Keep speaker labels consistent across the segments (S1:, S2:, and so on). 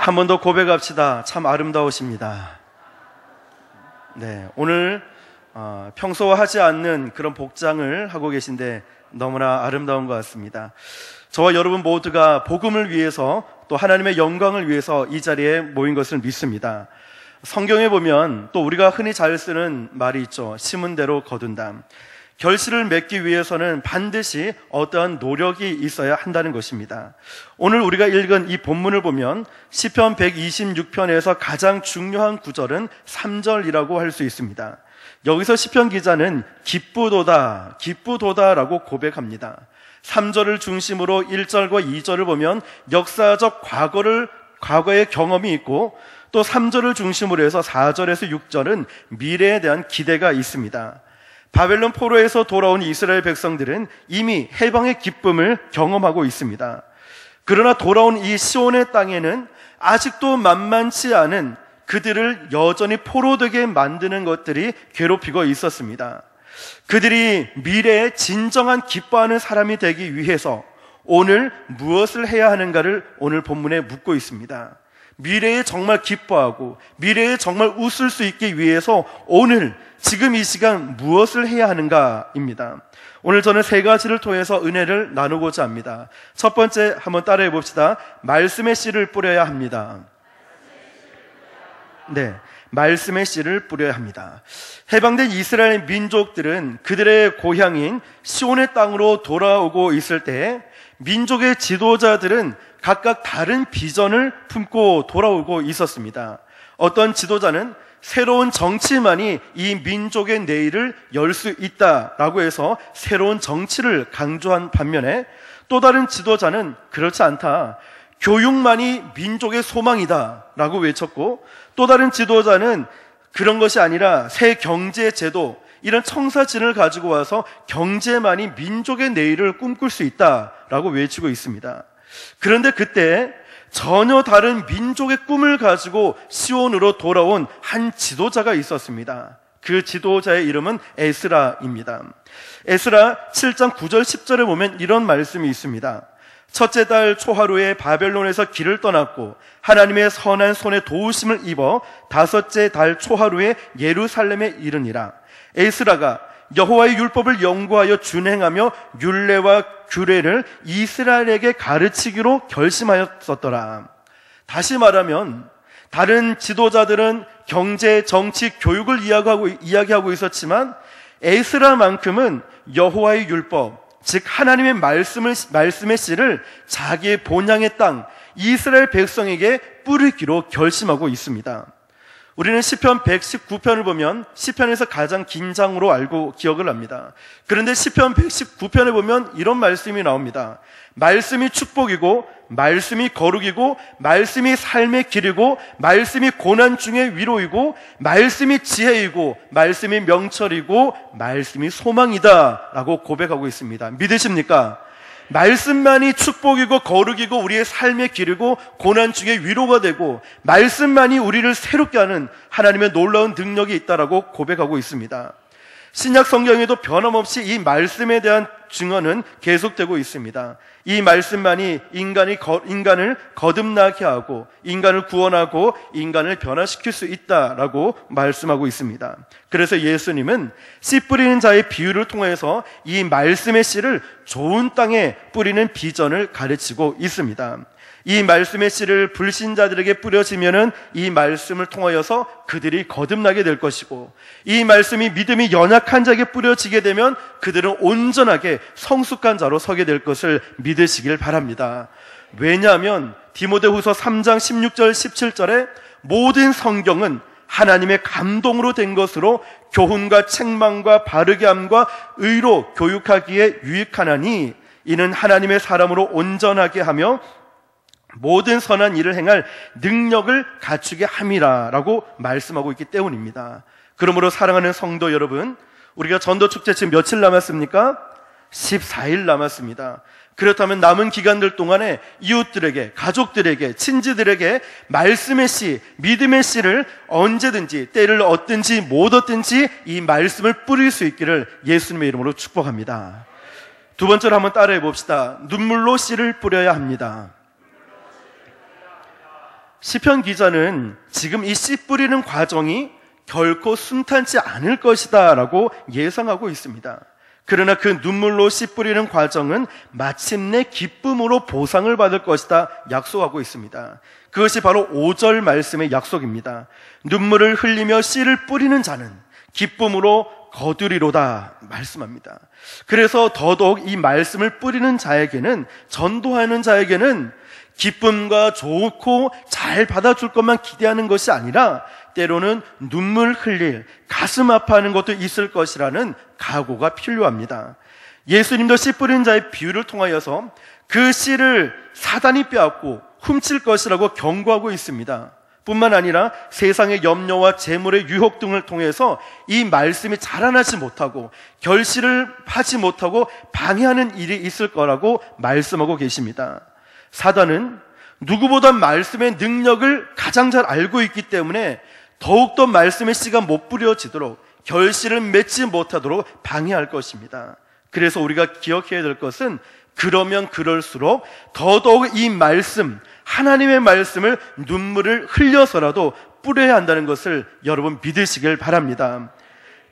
S1: 한 번 더 고백합시다. 참 아름다우십니다. 네, 오늘 평소와 하지 않는 그런 복장을 하고 계신데 너무나 아름다운 것 같습니다. 저와 여러분 모두가 복음을 위해서 또 하나님의 영광을 위해서 이 자리에 모인 것을 믿습니다. 성경에 보면 또 우리가 흔히 잘 쓰는 말이 있죠. 심은 대로 거둔다. 결실을 맺기 위해서는 반드시 어떠한 노력이 있어야 한다는 것입니다. 오늘 우리가 읽은 이 본문을 보면 시편 126편에서 가장 중요한 구절은 3절이라고 할 수 있습니다. 여기서 시편 기자는 기쁘도다, 기쁘도다라고 고백합니다. 3절을 중심으로 1절과 2절을 보면 역사적 과거의 경험이 있고, 또 3절을 중심으로 해서 4절에서 6절은 미래에 대한 기대가 있습니다. 바벨론 포로에서 돌아온 이스라엘 백성들은 이미 해방의 기쁨을 경험하고 있습니다. 그러나 돌아온 이 시온의 땅에는 아직도 만만치 않은 그들을 여전히 포로되게 만드는 것들이 괴롭히고 있었습니다. 그들이 미래에 진정한 기뻐하는 사람이 되기 위해서 오늘 무엇을 해야 하는가를 오늘 본문에 묻고 있습니다. 미래에 정말 기뻐하고 미래에 정말 웃을 수 있기 위해서 오늘 지금 이 시간 무엇을 해야 하는가입니다. 오늘 저는 세 가지를 통해서 은혜를 나누고자 합니다. 첫 번째, 한번 따라해 봅시다. 말씀의 씨를 뿌려야 합니다. 네, 말씀의 씨를 뿌려야 합니다. 해방된 이스라엘 민족들은 그들의 고향인 시온의 땅으로 돌아오고 있을 때 민족의 지도자들은 각각 다른 비전을 품고 돌아오고 있었습니다. 어떤 지도자는 새로운 정치만이 이 민족의 내일을 열 수 있다라고 해서 새로운 정치를 강조한 반면에, 또 다른 지도자는 그렇지 않다, 교육만이 민족의 소망이다라고 외쳤고, 또 다른 지도자는 그런 것이 아니라 새 경제 제도, 이런 청사진을 가지고 와서 경제만이 민족의 내일을 꿈꿀 수 있다라고 외치고 있습니다. 그런데 그때 전혀 다른 민족의 꿈을 가지고 시온으로 돌아온 한 지도자가 있었습니다. 그 지도자의 이름은 에스라입니다. 에스라 7장 9절 10절에 보면 이런 말씀이 있습니다. 첫째 달 초하루에 바벨론에서 길을 떠났고 하나님의 선한 손에 도우심을 입어 다섯째 달 초하루에 예루살렘에 이르니라. 에스라가 여호와의 율법을 연구하여 준행하며 율례와 규례를 이스라엘에게 가르치기로 결심하였었더라. 다시 말하면 다른 지도자들은 경제, 정치, 교육을 이야기하고 있었지만 에스라만큼은 여호와의 율법, 즉 하나님의 말씀의 씨를 자기의 본향의 땅 이스라엘 백성에게 뿌리기로 결심하고 있습니다. 우리는 시편 119편을 보면 시편에서 가장 긴 장으로 알고 기억을 합니다. 그런데 시편 119편에 보면 이런 말씀이 나옵니다. 말씀이 축복이고 말씀이 거룩이고 말씀이 삶의 길이고 말씀이 고난 중에 위로이고 말씀이 지혜이고 말씀이 명철이고 말씀이 소망이다 라고 고백하고 있습니다. 믿으십니까? 말씀만이 축복이고 거룩이고 우리의 삶의 길이고 고난 중에 위로가 되고 말씀만이 우리를 새롭게 하는 하나님의 놀라운 능력이 있다라고 고백하고 있습니다. 신약 성경에도 변함없이 이 말씀에 대한 증언은 계속되고 있습니다. 이 말씀만이 인간을 거듭나게 하고 인간을 구원하고 인간을 변화시킬 수 있다라고 말씀하고 있습니다. 그래서 예수님은 씨 뿌리는 자의 비유를 통해서 이 말씀의 씨를 좋은 땅에 뿌리는 비전을 가르치고 있습니다. 이 말씀의 씨를 불신자들에게 뿌려지면은 이 말씀을 통하여서 그들이 거듭나게 될 것이고, 이 말씀이 믿음이 연약한 자에게 뿌려지게 되면 그들은 온전하게 성숙한 자로 서게 될 것을 믿으시길 바랍니다. 왜냐하면 디모데후서 3장 16절 17절에 모든 성경은 하나님의 감동으로 된 것으로 교훈과 책망과 바르게 함과 의로 교육하기에 유익하나니 이는 하나님의 사람으로 온전하게 하며 모든 선한 일을 행할 능력을 갖추게 함이라 라고 말씀하고 있기 때문입니다. 그러므로 사랑하는 성도 여러분, 우리가 전도축제 지금 며칠 남았습니까? 14일 남았습니다. 그렇다면 남은 기간들 동안에 이웃들에게, 가족들에게, 친지들에게 말씀의 씨, 믿음의 씨를 언제든지 때를 얻든지 못 얻든지 이 말씀을 뿌릴 수 있기를 예수님의 이름으로 축복합니다. 두 번째로 한번 따라해 봅시다. 눈물로 씨를 뿌려야 합니다. 시편 기자는 지금 이 씨 뿌리는 과정이 결코 순탄치 않을 것이다 라고 예상하고 있습니다. 그러나 그 눈물로 씨 뿌리는 과정은 마침내 기쁨으로 보상을 받을 것이다 약속하고 있습니다. 그것이 바로 5절 말씀의 약속입니다. 눈물을 흘리며 씨를 뿌리는 자는 기쁨으로 거두리로다 말씀합니다. 그래서 더더욱 이 말씀을 뿌리는 자에게는, 전도하는 자에게는 기쁨과 좋고 잘 받아줄 것만 기대하는 것이 아니라 때로는 눈물 흘릴, 가슴 아파하는 것도 있을 것이라는 각오가 필요합니다. 예수님도 씨 뿌리는 자의 비유를 통하여서 그 씨를 사단이 빼앗고 훔칠 것이라고 경고하고 있습니다. 뿐만 아니라 세상의 염려와 재물의 유혹 등을 통해서 이 말씀이 자라나지 못하고 결실을 하지 못하고 방해하는 일이 있을 거라고 말씀하고 계십니다. 사단은 누구보다 말씀의 능력을 가장 잘 알고 있기 때문에 더욱더 말씀의 씨가 못 뿌려지도록, 결실을 맺지 못하도록 방해할 것입니다. 그래서 우리가 기억해야 될 것은, 그러면 그럴수록 더더욱 이 말씀, 하나님의 말씀을 눈물을 흘려서라도 뿌려야 한다는 것을 여러분 믿으시길 바랍니다.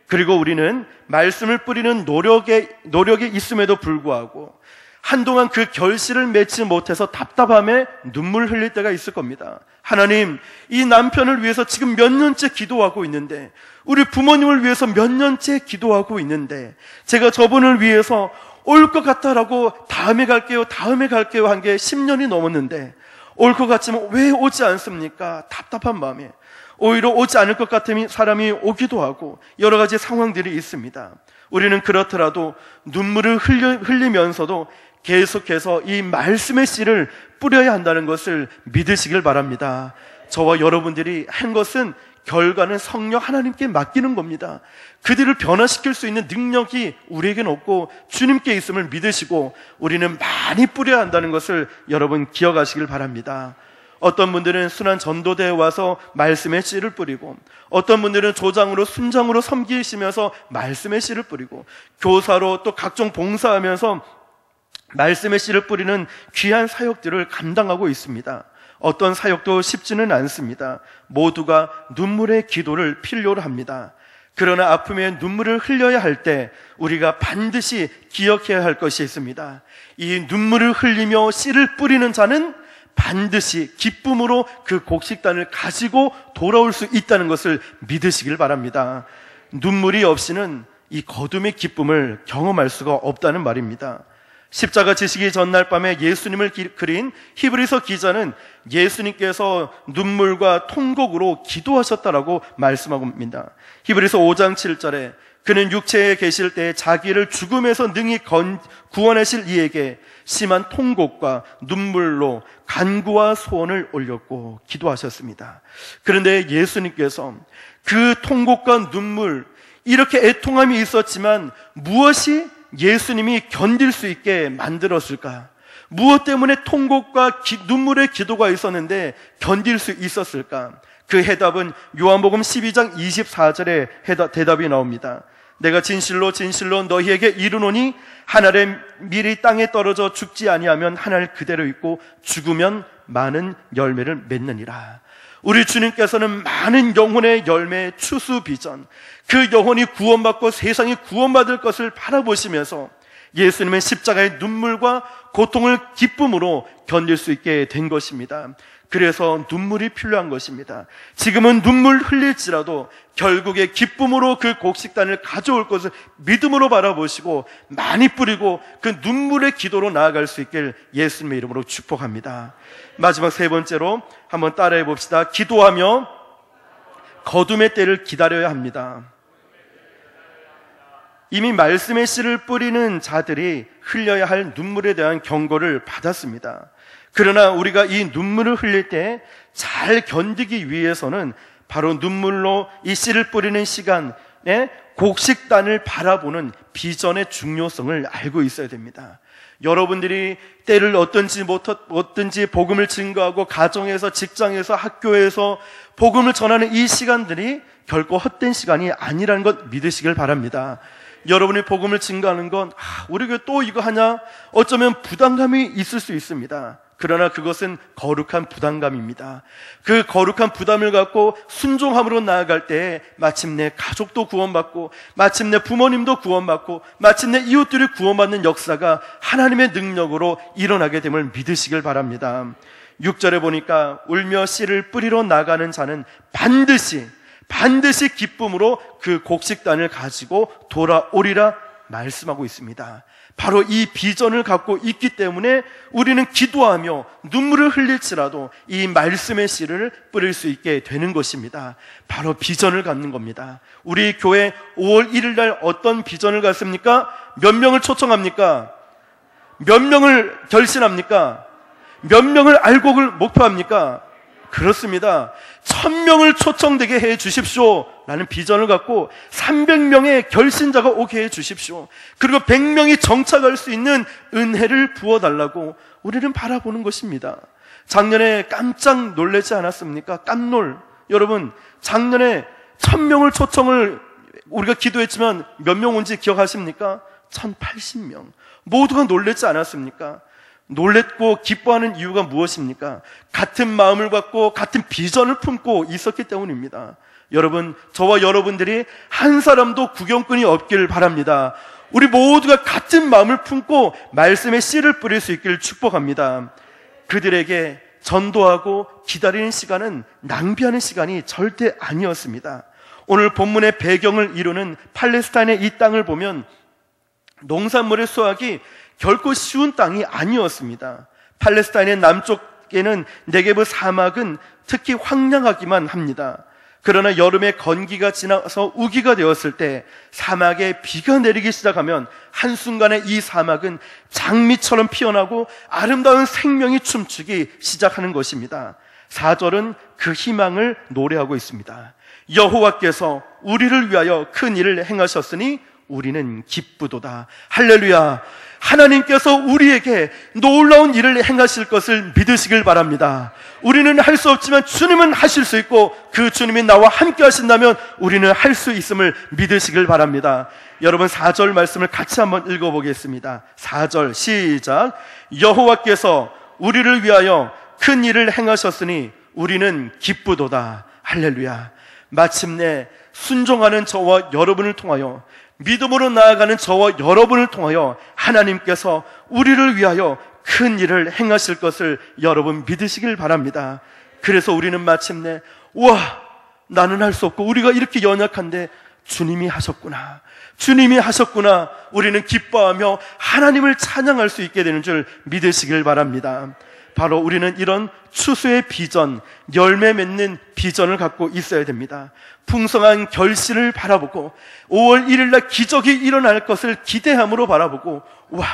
S1: 그리고 우리는 말씀을 뿌리는 노력이 있음에도 불구하고 한동안 그 결실을 맺지 못해서 답답함에 눈물 흘릴 때가 있을 겁니다. 하나님, 이 남편을 위해서 지금 몇 년째 기도하고 있는데, 우리 부모님을 위해서 몇 년째 기도하고 있는데, 제가 저분을 위해서 올 것 같다라고 다음에 갈게요 한 게 10년이 넘었는데 올 것 같지만 왜 오지 않습니까? 답답한 마음에 오히려 오지 않을 것 같은 사람이 오기도 하고 여러 가지 상황들이 있습니다. 우리는 그렇더라도 눈물을 흘리면서도 계속해서 이 말씀의 씨를 뿌려야 한다는 것을 믿으시길 바랍니다. 저와 여러분들이 한 것은 결과는 성령 하나님께 맡기는 겁니다. 그들을 변화시킬 수 있는 능력이 우리에게는 없고 주님께 있음을 믿으시고 우리는 많이 뿌려야 한다는 것을 여러분 기억하시길 바랍니다. 어떤 분들은 순환 전도대에 와서 말씀의 씨를 뿌리고, 어떤 분들은 조장으로 순장으로 섬기시면서 말씀의 씨를 뿌리고, 교사로 또 각종 봉사하면서 말씀의 씨를 뿌리는 귀한 사역들을 감당하고 있습니다. 어떤 사역도 쉽지는 않습니다. 모두가 눈물의 기도를 필요로 합니다. 그러나 아픔에 눈물을 흘려야 할 때 우리가 반드시 기억해야 할 것이 있습니다. 이 눈물을 흘리며 씨를 뿌리는 자는 반드시 기쁨으로 그 곡식단을 가지고 돌아올 수 있다는 것을 믿으시길 바랍니다. 눈물이 없이는 이 거둠의 기쁨을 경험할 수가 없다는 말입니다. 십자가 지시기 전날 밤에 예수님을 그린 히브리서 기자는 예수님께서 눈물과 통곡으로 기도하셨다라고 말씀합니다. 히브리서 5장 7절에 그는 육체에 계실 때 자기를 죽음에서 능히 구원하실 이에게 심한 통곡과 눈물로 간구와 소원을 올렸고 기도하셨습니다. 그런데 예수님께서 그 통곡과 눈물, 이렇게 애통함이 있었지만 무엇이 예수님이 견딜 수 있게 만들었을까? 무엇 때문에 통곡과 눈물의 기도가 있었는데 견딜 수 있었을까? 그 해답은 요한복음 12장 24절에 대답이 나옵니다. 내가 진실로 진실로 너희에게 이르노니 한 알의 밀이 땅에 떨어져 죽지 아니하면 한 알 그대로 있고 죽으면 많은 열매를 맺느니라. 우리 주님께서는 많은 영혼의 열매의 추수 비전, 그 영혼이 구원받고 세상이 구원받을 것을 바라보시면서 예수님의 십자가의 눈물과 고통을 기쁨으로 견딜 수 있게 된 것입니다. 그래서 눈물이 필요한 것입니다. 지금은 눈물 흘릴지라도 결국에 기쁨으로 그 곡식단을 가져올 것을 믿음으로 바라보시고 많이 뿌리고 그 눈물의 기도로 나아갈 수 있길 예수님의 이름으로 축복합니다. 마지막 세 번째로 한번 따라해 봅시다. 기도하며 거둠의 때를 기다려야 합니다. 이미 말씀의 씨를 뿌리는 자들이 흘려야 할 눈물에 대한 경고를 받았습니다. 그러나 우리가 이 눈물을 흘릴 때 잘 견디기 위해서는 바로 눈물로 이 씨를 뿌리는 시간에 곡식단을 바라보는 비전의 중요성을 알고 있어야 됩니다. 여러분들이 때를 어떤지 복음을 증거하고 가정에서, 직장에서, 학교에서 복음을 전하는 이 시간들이 결코 헛된 시간이 아니라는 것 믿으시길 바랍니다. 여러분이 복음을 증거하는 건 우리 교회 또 이거 하냐? 어쩌면 부담감이 있을 수 있습니다. 그러나 그것은 거룩한 부담감입니다. 그 거룩한 부담을 갖고 순종함으로 나아갈 때 마침내 가족도 구원받고 마침내 부모님도 구원받고 마침내 이웃들이 구원받는 역사가 하나님의 능력으로 일어나게 됨을 믿으시길 바랍니다. 6절에 보니까 울며 씨를 뿌리러 나가는 자는 반드시 기쁨으로 그 곡식단을 가지고 돌아오리라 말씀하고 있습니다. 바로 이 비전을 갖고 있기 때문에 우리는 기도하며 눈물을 흘릴지라도 이 말씀의 씨를 뿌릴 수 있게 되는 것입니다. 바로 비전을 갖는 겁니다. 우리 교회 5월 1일 날 어떤 비전을 갖습니까? 몇 명을 초청합니까? 몇 명을 결신합니까? 몇 명을 알곡을 목표합니까? 그렇습니다. 1000명을 초청되게 해 주십시오 라는 비전을 갖고 300명의 결신자가 오게 해 주십시오. 그리고 100명이 정착할 수 있는 은혜를 부어달라고 우리는 바라보는 것입니다. 작년에 깜짝 놀라지 않았습니까? 깜놀. 여러분, 작년에 1000명을 초청을 우리가 기도했지만 몇 명 온지 기억하십니까? 1080명. 모두가 놀라지 않았습니까? 놀랬고 기뻐하는 이유가 무엇입니까? 같은 마음을 갖고 같은 비전을 품고 있었기 때문입니다. 여러분, 저와 여러분들이 한 사람도 구경꾼이 없길 바랍니다. 우리 모두가 같은 마음을 품고 말씀의 씨를 뿌릴 수 있기를 축복합니다. 그들에게 전도하고 기다리는 시간은 낭비하는 시간이 절대 아니었습니다. 오늘 본문의 배경을 이루는 팔레스타인의 이 땅을 보면 농산물의 수확이 결코 쉬운 땅이 아니었습니다. 팔레스타인의 남쪽에는 네게브 사막은 특히 황량하기만 합니다. 그러나 여름에 건기가 지나서 우기가 되었을 때 사막에 비가 내리기 시작하면 한순간에 이 사막은 장미처럼 피어나고 아름다운 생명이 춤추기 시작하는 것입니다. 4절은 그 희망을 노래하고 있습니다. 여호와께서 우리를 위하여 큰 일을 행하셨으니 우리는 기쁘도다. 할렐루야. 하나님께서 우리에게 놀라운 일을 행하실 것을 믿으시길 바랍니다. 우리는 할 수 없지만 주님은 하실 수 있고 그 주님이 나와 함께 하신다면 우리는 할 수 있음을 믿으시길 바랍니다. 여러분 4절 말씀을 같이 한번 읽어보겠습니다. 4절 시작. 여호와께서 우리를 위하여 큰 일을 행하셨으니 우리는 기쁘도다. 할렐루야. 마침내 순종하는 저와 여러분을 통하여 믿음으로 나아가는 저와 여러분을 통하여 하나님께서 우리를 위하여 큰 일을 행하실 것을 여러분 믿으시길 바랍니다. 그래서 우리는 마침내 우와, 나는 할 수 없고 우리가 이렇게 연약한데 주님이 하셨구나, 주님이 하셨구나. 우리는 기뻐하며 하나님을 찬양할 수 있게 되는 줄 믿으시길 바랍니다. 바로 우리는 이런 추수의 비전, 열매 맺는 비전을 갖고 있어야 됩니다. 풍성한 결실을 바라보고 5월 1일 날 기적이 일어날 것을 기대함으로 바라보고 와,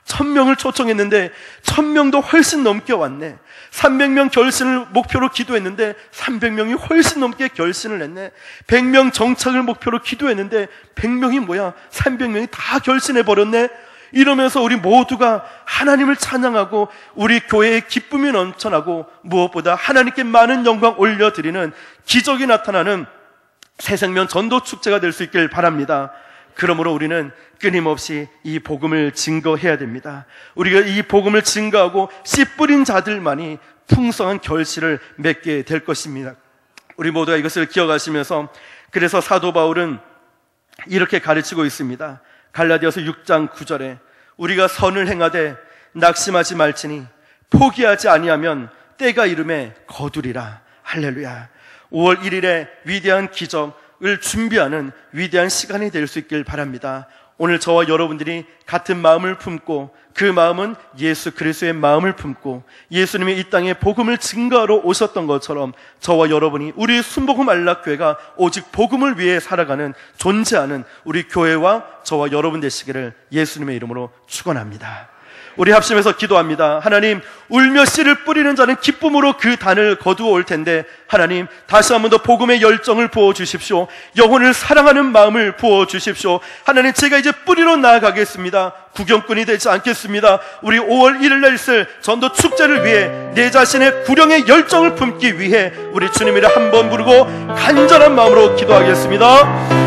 S1: 1000명을 초청했는데 1000명도 훨씬 넘게 왔네. 300명 결신을 목표로 기도했는데 300명이 훨씬 넘게 결신을 했네. 100명 정착을 목표로 기도했는데 100명이 뭐야, 300명이 다 결신해버렸네. 이러면서 우리 모두가 하나님을 찬양하고 우리 교회의 기쁨이 넘쳐나고 무엇보다 하나님께 많은 영광 올려드리는 기적이 나타나는 새생명 전도 축제가 될 수 있길 바랍니다. 그러므로 우리는 끊임없이 이 복음을 증거해야 됩니다. 우리가 이 복음을 증거하고 씨 뿌린 자들만이 풍성한 결실을 맺게 될 것입니다. 우리 모두가 이것을 기억하시면서 그래서 사도 바울은 이렇게 가르치고 있습니다. 갈라디아서 6장 9절에 우리가 선을 행하되 낙심하지 말지니 포기하지 아니하면 때가 이름에 거두리라. 할렐루야. 5월 1일에 위대한 기적을 준비하는 위대한 시간이 될 수 있길 바랍니다. 오늘 저와 여러분들이 같은 마음을 품고 그 마음은 예수 그리스도의 마음을 품고 예수님이 이 땅에 복음을 증거하러 오셨던 것처럼 저와 여러분이 우리 순복음 안락교회가 오직 복음을 위해 살아가는 존재하는 우리 교회와 저와 여러분 되시기를 예수님의 이름으로 축원합니다. 우리 합심해서 기도합니다. 하나님, 울며 씨를 뿌리는 자는 기쁨으로 그 단을 거두어 올 텐데 하나님, 다시 한 번 더 복음의 열정을 부어주십시오. 영혼을 사랑하는 마음을 부어주십시오. 하나님, 제가 이제 뿌리러 나아가겠습니다. 구경꾼이 되지 않겠습니다. 우리 5월 1일 날 있을 전도 축제를 위해 내 자신의 구령의 열정을 품기 위해 우리 주님이를 한 번 부르고 간절한 마음으로 기도하겠습니다.